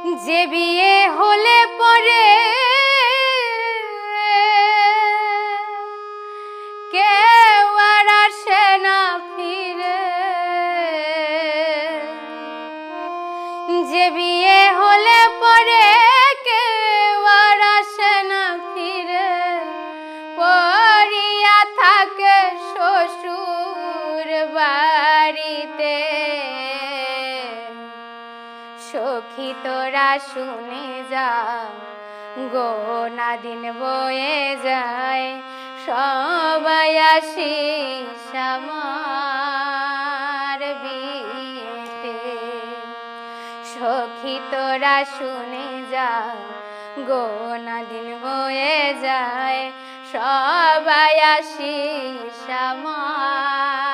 যে বিয়ে হলে পরে কেউ আর আসে না ফিরে, যে বিয়ে হলে পরে কেউ আর আসে না ফিরে, পড়িয়া থাকে শ্বশুর বাড়িতে। সখী তোরা শুনে যা, গোনা দিন বয়ে যায়, সবাই আসিস আমার বিয়েতে। সখী তোরা শুনে যা, গোনা দিন বয়ে যায়, সবাই আসিস আমার